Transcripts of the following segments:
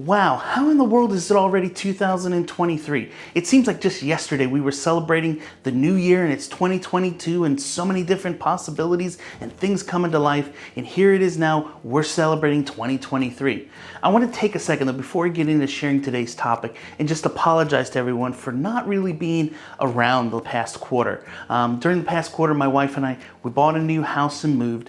Wow, how in the world is it already 2023? It seems like just yesterday we were celebrating the new year and it's 2022 and so many different possibilities and things coming to life. And here it is now, we're celebrating 2023. I want to take a second though before we get into sharing today's topic and just apologize to everyone for not really being around the past quarter. During the past quarter, my wife and I, we bought a new house and moved.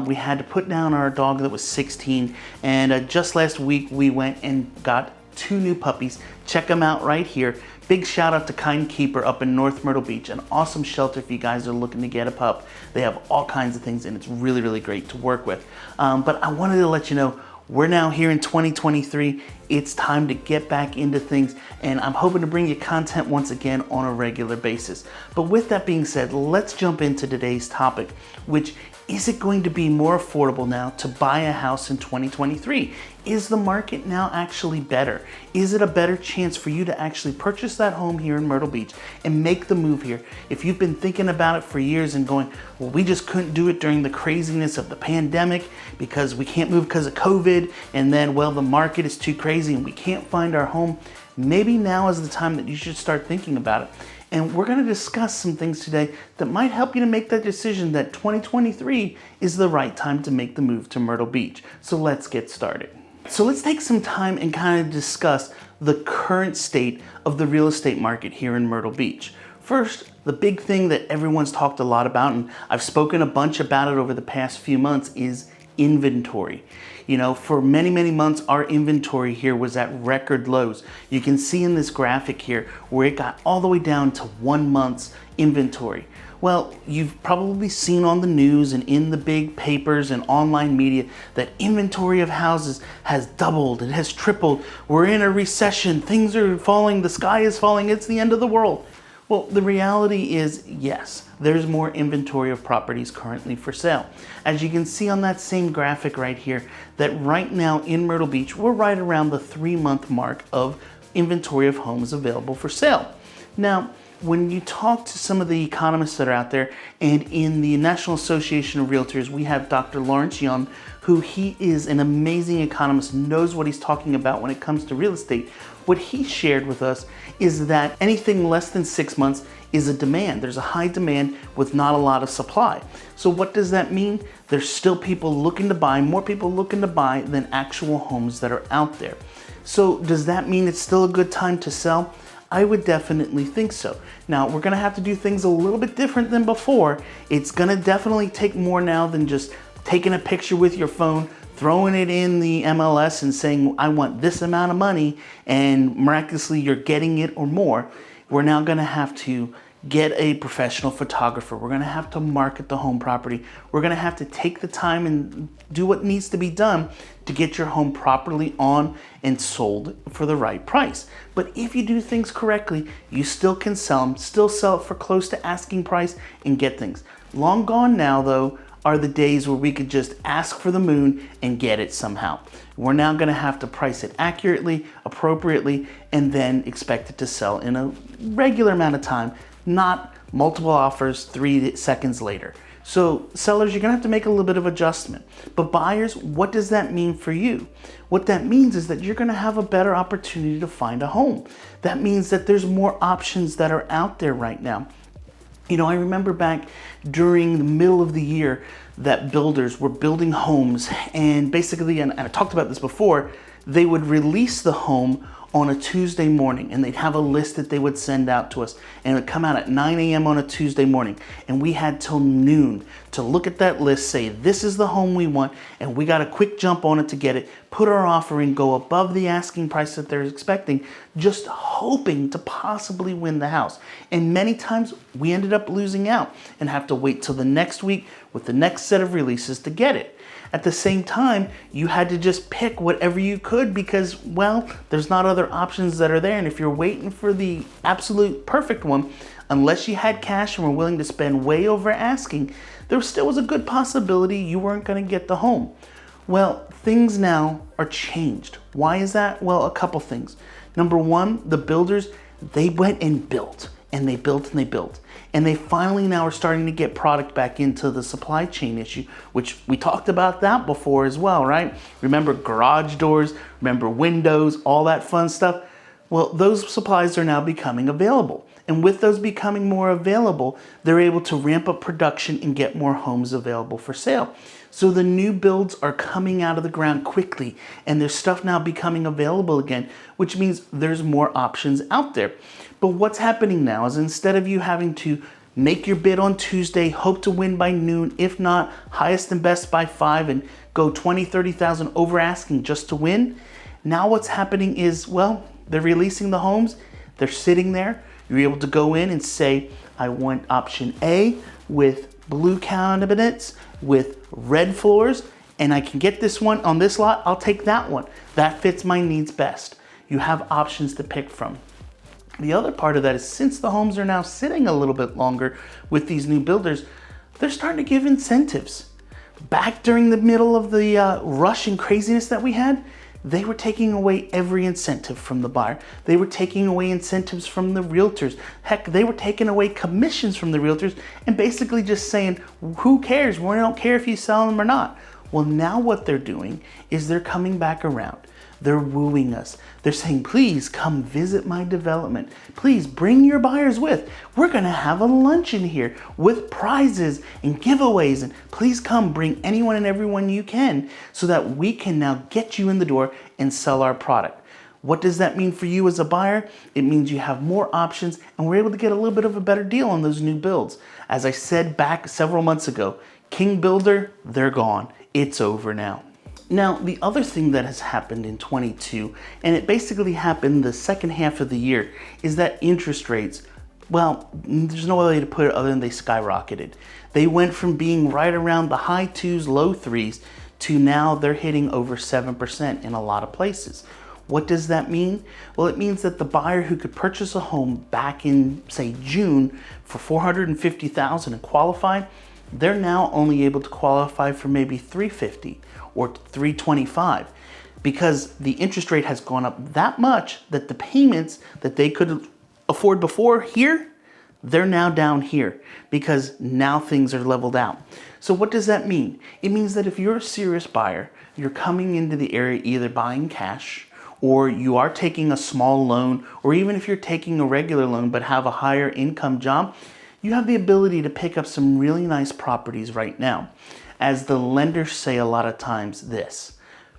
We had to put down our dog that was 16, and just last week we went and got 2 new puppies. Check them out right here. Big shout out to Kind Keeper up in North Myrtle Beach, an awesome shelter if you guys are looking to get a pup. They have all kinds of things and it's really, really great to work with. But I wanted to let you know, we're now here in 2023. It's time to get back into things, and I'm hoping to bring you content once again on a regular basis. But with that being said, let's jump into today's topic, which is it going to be more affordable now to buy a house in 2023? Is the market now actually better? Is it a better chance for you to actually purchase that home here in Myrtle Beach and make the move here? If you've been thinking about it for years and going, well, we just couldn't do it during the craziness of the pandemic because we can't move because of COVID, and then, well, the market is too crazy and we can't find our home, maybe now is the time that you should start thinking about it. And we're gonna discuss some things today that might help you to make that decision that 2023 is the right time to make the move to Myrtle Beach. So let's get started. So let's take some time and kind of discuss the current state of the real estate market here in Myrtle Beach. First, the big thing that everyone's talked a lot about, and I've spoken a bunch about it over the past few months, is inventory. You know, for many, many months, our inventory here was at record lows. You can see in this graphic here where it got all the way down to 1 month's inventory. Well, you've probably seen on the news and in the big papers and online media that inventory of houses has doubled, it has tripled. We're in a recession, things are falling, the sky is falling, it's the end of the world. Well, the reality is, yes, there's more inventory of properties currently for sale. As you can see on that same graphic right here, that right now in Myrtle Beach, we're right around the 3-month mark of inventory of homes available for sale. Now, when you talk to some of the economists that are out there, and in the National Association of Realtors, we have Dr. Lawrence Young, who he is an amazing economist, knows what he's talking about when it comes to real estate. What he shared with us is that anything less than 6 months is a demand. There's a high demand with not a lot of supply. So what does that mean? There's still people looking to buy, more people looking to buy than actual homes that are out there. So does that mean it's still a good time to sell? I would definitely think so. Now, we're gonna have to do things a little bit different than before. It's gonna definitely take more now than just taking a picture with your phone, throwing it in the MLS and saying, I want this amount of money, and miraculously you're getting it or more. We're now gonna have to get a professional photographer. We're gonna have to market the home property. We're gonna have to take the time and do what needs to be done to get your home properly on and sold for the right price. But if you do things correctly, you still can sell them, still sell it for close to asking price and get things. Long gone now though are the days where we could just ask for the moon and get it somehow. We're now gonna have to price it accurately, appropriately, and then expect it to sell in a regular amount of time, not multiple offers 3 seconds later. So sellers, you're gonna have to make a little bit of adjustment. But buyers, what does that mean for you? What that means is that you're gonna have a better opportunity to find a home. That means that there's more options that are out there right now. You know, I remember back during the middle of the year that builders were building homes, and basically, and I talked about this before, they would release the home on a Tuesday morning, and they'd have a list that they would send out to us, and it would come out at 9 a.m. on a Tuesday morning, and we had till noon to look at that list, say this is the home we want, and we got a quick jump on it to get it, put our offer in, go above the asking price that they're expecting, just hoping to possibly win the house. And many times we ended up losing out and have to wait till the next week with the next set of releases to get it. At the same time, you had to just pick whatever you could because, well, there's not other options that are there. And if you're waiting for the absolute perfect one, unless you had cash and were willing to spend way over asking, there still was a good possibility you weren't going to get the home. Well, things now are changed. Why is that? Well, a couple things. Number one, the builders, they went and built. and they built and they built. And they finally now are starting to get product back into the supply chain issue, which we talked about that before as well, right? Remember garage doors, remember windows, all that fun stuff? Well, those supplies are now becoming available. And with those becoming more available, they're able to ramp up production and get more homes available for sale. So the new builds are coming out of the ground quickly, and there's stuff now becoming available again, which means there's more options out there. But what's happening now is instead of you having to make your bid on Tuesday, hope to win by noon, if not highest and best by 5, and go 20, 30,000 over asking just to win, now what's happening is, well, they're releasing the homes, they're sitting there. You're able to go in and say, I want option A with blue cabinets with red floors, and I can get this one on this lot, I'll take that one. That fits my needs best. You have options to pick from. The other part of that is since the homes are now sitting a little bit longer with these new builders, they're starting to give incentives. Back during the middle of the rush and craziness that we had, they were taking away every incentive from the buyer. They were taking away incentives from the realtors. Heck, they were taking away commissions from the realtors and basically just saying, who cares? We don't care if you sell them or not. Well, now what they're doing is they're coming back around. They're wooing us. They're saying, please come visit my development. Please bring your buyers with. We're gonna have a luncheon here with prizes and giveaways. And please come bring anyone and everyone you can so that we can now get you in the door and sell our product. What does that mean for you as a buyer? It means you have more options and we're able to get a little bit of a better deal on those new builds. As I said back several months ago, King Builder, they're gone. It's over now. Now, the other thing that has happened in 22, and it basically happened the second half of the year, is that interest rates, well, there's no way to put it other than they skyrocketed. They went from being right around the high 2s, low 3s, to now they're hitting over 7% in a lot of places. What does that mean? Well, it means that the buyer who could purchase a home back in, say, June for $450,000 and qualify, they're now only able to qualify for maybe $350,000 or $325,000 because the interest rate has gone up that much that the payments that they could afford before here, they're now down here because now things are leveled out. So what does that mean? It means that if you're a serious buyer, you're coming into the area either buying cash or you are taking a small loan, or even if you're taking a regular loan but have a higher income job, you have the ability to pick up some really nice properties right now. As the lenders say a lot of times this,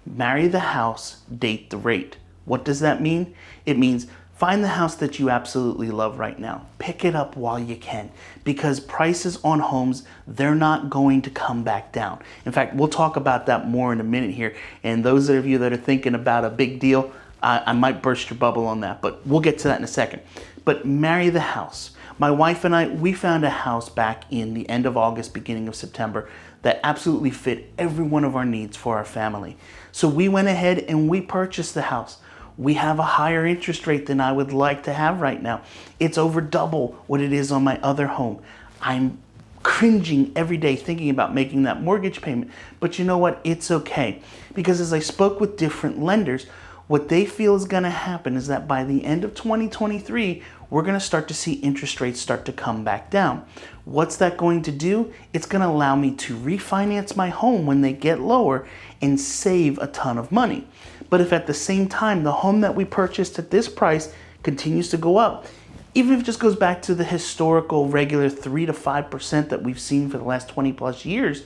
marry the house, date the rate. What does that mean? It means find the house that you absolutely love right now. Pick it up while you can because prices on homes, they're not going to come back down. In fact, we'll talk about that more in a minute here. And those of you that are thinking about a big deal, I might burst your bubble on that, but we'll get to that in a second. But marry the house. My wife and I, we found a house back in the end of August, beginning of September that absolutely fit every one of our needs for our family. So we went ahead and we purchased the house. We have a higher interest rate than I would like to have right now. It's over double what it is on my other home. I'm cringing every day thinking about making that mortgage payment. But you know what? It's okay. Because as I spoke with different lenders, what they feel is going to happen is that by the end of 2023, we're going to start to see interest rates start to come back down. What's that going to do? It's going to allow me to refinance my home when they get lower and save a ton of money. But if at the same time, the home that we purchased at this price continues to go up, even if it just goes back to the historical regular 3 to 5% that we've seen for the last 20 plus years,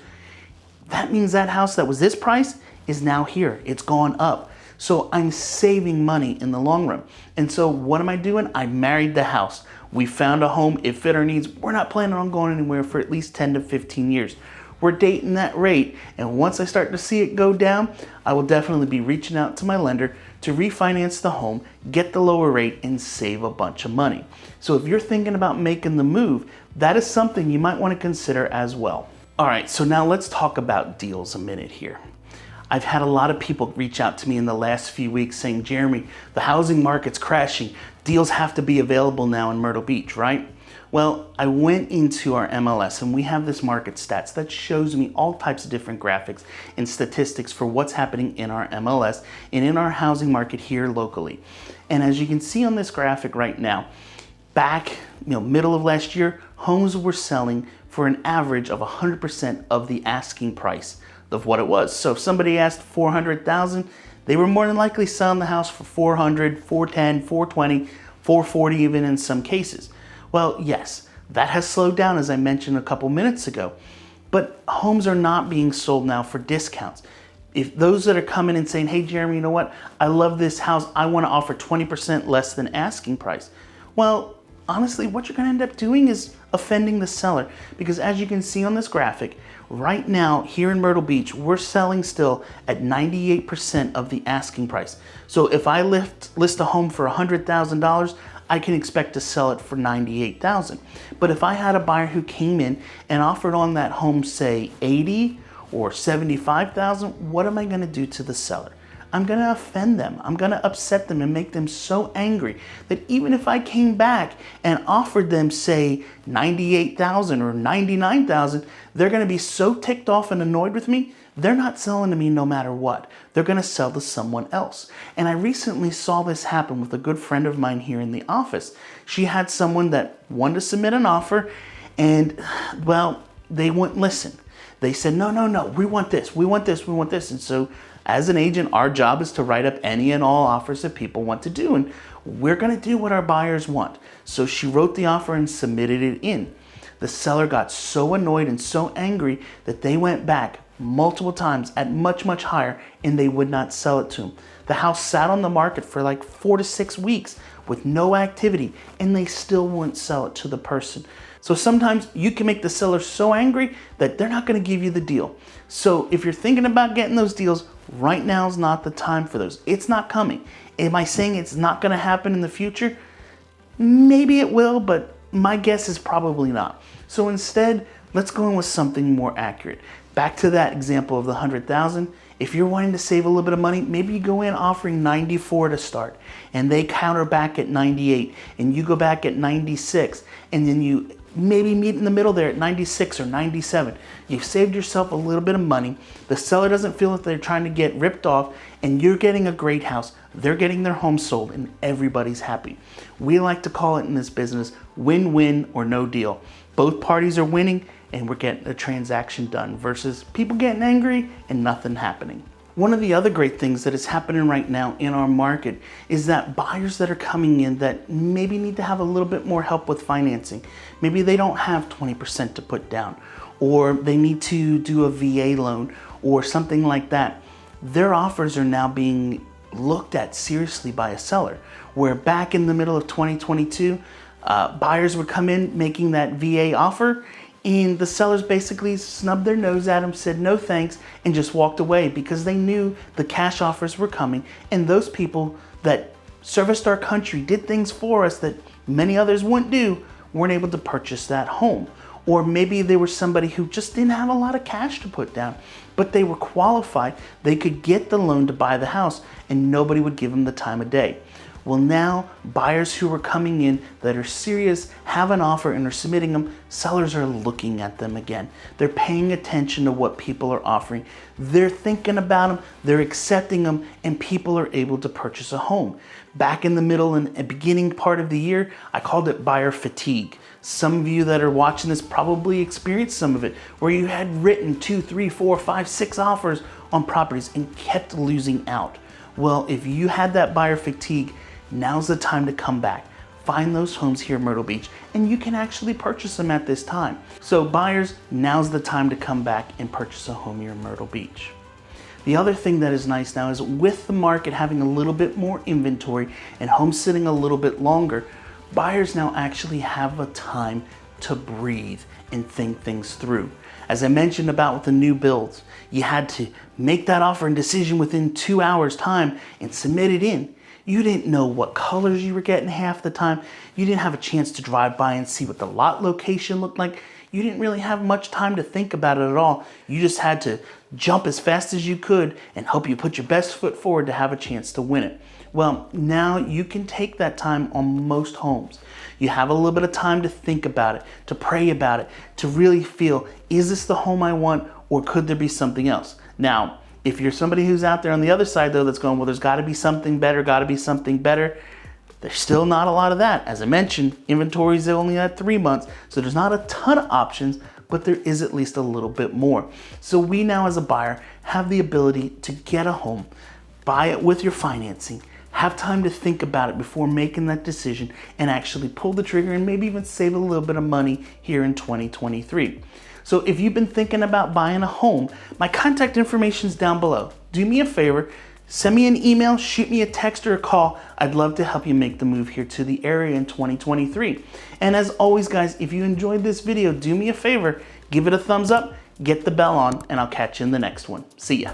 that means that house that was this price is now here. It's gone up. So I'm saving money in the long run. And so what am I doing? I married the house. We found a home. It fit our needs. We're not planning on going anywhere for at least 10 to 15 years. We're dating that rate. And once I start to see it go down, I will definitely be reaching out to my lender to refinance the home, get the lower rate, and save a bunch of money. So if you're thinking about making the move, that is something you might want to consider as well. All right, so now let's talk about deals a minute here. I've had a lot of people reach out to me in the last few weeks saying, Jeremy, the housing market's crashing. Deals have to be available now in Myrtle Beach, right? Well, I went into our MLS and we have this market stats that shows me all types of different graphics and statistics for what's happening in our MLS and in our housing market here locally. And as you can see on this graphic right now, back, middle of last year, homes were selling for an average of 100% of the asking price of what it was. So if somebody asked $400,000, they were more than likely selling the house for $400, $410, $420, $440 even in some cases. Well, yes, that has slowed down, as I mentioned a couple minutes ago, but homes are not being sold now for discounts. If those that are coming and saying, hey, Jeremy, you know what? I love this house. I want to offer 20% less than asking price. Well, honestly, what you're going to end up doing is offending the seller, because as you can see on this graphic, right now here in Myrtle Beach, we're selling still at 98% of the asking price. So if I list a home for $100,000, I can expect to sell it for $98,000. But if I had a buyer who came in and offered on that home, say $80,000 or $75,000, what am I going to do to the seller? I'm going to offend them. I'm going to upset them and make them so angry that even if I came back and offered them, say, $98,000 or $99,000, they're going to be so ticked off and annoyed with me, they're not selling to me no matter what. They're going to sell to someone else. And I recently saw this happen with a good friend of mine here in the office. She had someone that wanted to submit an offer, and, well, they wouldn't listen. They said, no, we want this, we want this, we want this. And so as an agent, our job is to write up any and all offers that people want to do. And we're going to do what our buyers want. So she wrote the offer and submitted it in. The seller got so annoyed and so angry that they went back multiple times at much, much higher, and they would not sell it to him. The house sat on the market for like 4 to 6 weeks with no activity, and they still wouldn't sell it to the person. So sometimes you can make the seller so angry that they're not going to give you the deal. So if you're thinking about getting those deals, right now is not the time for those. It's not coming. Am I saying it's not going to happen in the future? Maybe it will, but my guess is probably not. So instead, let's go in with something more accurate. Back to that example of the $100,000. If you're wanting to save a little bit of money, maybe you go in offering $94,000 to start, and they counter back at $98,000, and you go back at $96,000, and then you maybe meet in the middle there at $96,000 or $97,000. You've saved yourself a little bit of money. The seller doesn't feel that they're trying to get ripped off, and you're getting a great house. They're getting their home sold, and everybody's happy. We like to call it in this business win-win or no deal. Both parties are winning, and we're getting a transaction done versus people getting angry and nothing happening. One of the other great things that is happening right now in our market is that buyers that are coming in that maybe need to have a little bit more help with financing. Maybe they don't have 20% to put down, or they need to do a VA loan or something like that. Their offers are now being looked at seriously by a seller, where back in the middle of 2022, buyers would come in making that VA offer, and the sellers basically snubbed their nose at them, said no thanks, and just walked away because they knew the cash offers were coming. And those people that serviced our country, did things for us that many others wouldn't do, weren't able to purchase that home. Or maybe they were somebody who just didn't have a lot of cash to put down, but they were qualified. They could get the loan to buy the house, and nobody would give them the time of day. Well, now buyers who are coming in that are serious, have an offer, and are submitting them, sellers are looking at them again. They're paying attention to what people are offering. They're thinking about them, they're accepting them, and people are able to purchase a home. Back in the middle and beginning part of the year, I called it buyer fatigue. Some of you that are watching this probably experienced some of it, where you had written 2, 3, 4, 5, 6 offers on properties and kept losing out. Well, if you had that buyer fatigue, now's the time to come back. Find those homes here in Myrtle Beach, and you can actually purchase them at this time. So buyers, now's the time to come back and purchase a home here in Myrtle Beach. The other thing that is nice now is with the market having a little bit more inventory and homes sitting a little bit longer, buyers now actually have a time to breathe and think things through. As I mentioned about with the new builds, you had to make that offer and decision within 2 hours time and submit it in. You didn't know what colors you were getting half the time. You didn't have a chance to drive by and see what the lot location looked like. You didn't really have much time to think about it at all. You just had to jump as fast as you could and hope you put your best foot forward to have a chance to win it. Well, now you can take that time on most homes. You have a little bit of time to think about it, to pray about it, to really feel, is this the home I want, or could there be something else? Now, if you're somebody who's out there on the other side though that's going, well, there's got to be something better, There's still not a lot of that. As I mentioned, inventory is only at 3 months, so there's not a ton of options, but there is at least a little bit more. So we now as a buyer have the ability to get a home, buy it with your financing, have time to think about it before making that decision, and actually pull the trigger and maybe even save a little bit of money here in 2023. So if you've been thinking about buying a home, my contact information is down below. Do me a favor, send me an email, shoot me a text or a call. I'd love to help you make the move here to the area in 2023. And as always, guys, if you enjoyed this video, do me a favor, give it a thumbs up, get the bell on, and I'll catch you in the next one. See ya.